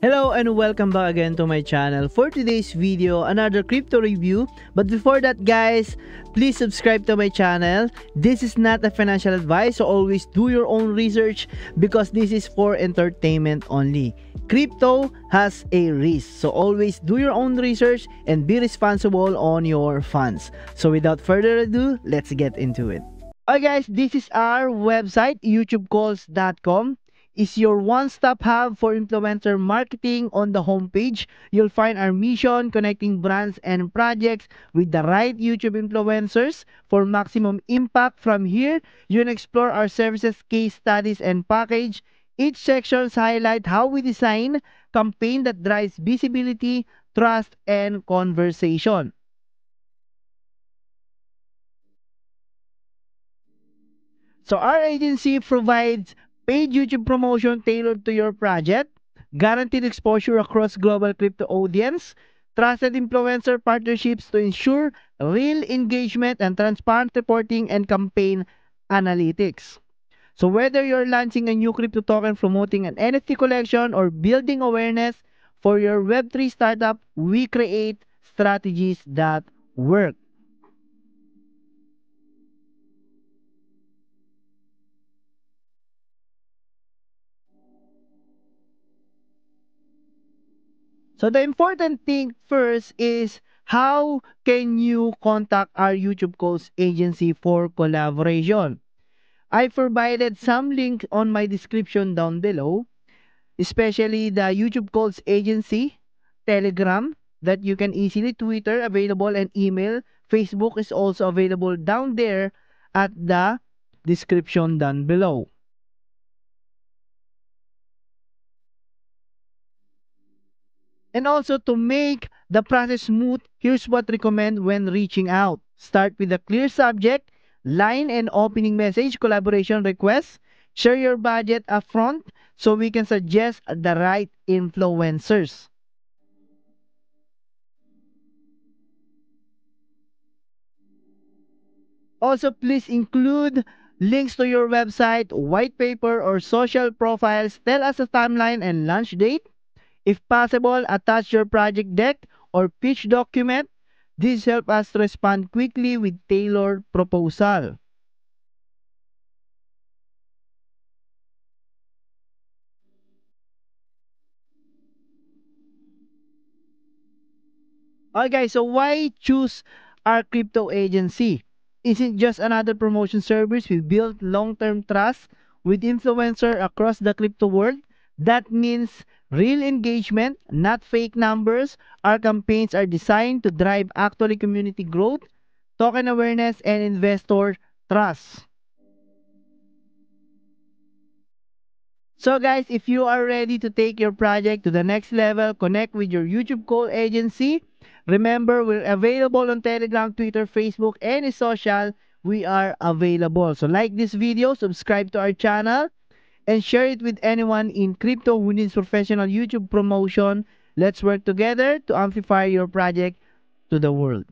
Hello and welcome back again to my channel. For today's video, another crypto review. But before that guys, please subscribe to my channel. This is not a financial advice, so always do your own research because this is for entertainment only. Crypto has a risk, so always do your own research and be responsible on your funds. So without further ado, let's get into it. Alright guys, this is our website, youtubecalls.com. Is your one-stop hub for influencer marketing. On the homepage. You'll find our mission, connecting brands and projects with the right YouTube influencers for maximum impact. From here, you can explore our services, case studies, and package. Each section highlight how we design campaign that drives visibility, trust, and conversation. So our agency provides paid YouTube promotion tailored to your project, guaranteed exposure across global crypto audience, trusted influencer partnerships to ensure real engagement, and transparent reporting and campaign analytics. So whether you're launching a new crypto token, promoting an NFT collection, or building awareness for your Web3 startup, we create strategies that work. So the important thing first is how can you contact our YouTube Calls agency for collaboration? I provided some link on my description down below, especially the YouTube Calls agency, Telegram that you can easily Twitter available, and email. Facebook is also available down there at the description down below. And also to make the process smooth, here's what recommend when reaching out. Start with a clear subject, line and opening message, collaboration request. Share your budget upfront so we can suggest the right influencers. Also, please include links to your website, white paper, or social profiles. Tell us a timeline and launch date. If possible, attach your project deck or pitch document. This helps us to respond quickly with tailored proposal. Alright guys, so why choose our crypto agency? Isn't just another promotion service. We build long-term trust with influencer across the crypto world. That means real engagement, not fake numbers. Our campaigns are designed to drive actually community growth, token awareness, and investor trust. So guys, if you are ready to take your project to the next level, connect with your YouTube call agency. Remember, we're available on Telegram, Twitter, Facebook, any social. We are available. So like this video, subscribe to our channel, and share it with anyone in crypto who needs professional YouTube promotion. Let's work together to amplify your project to the world.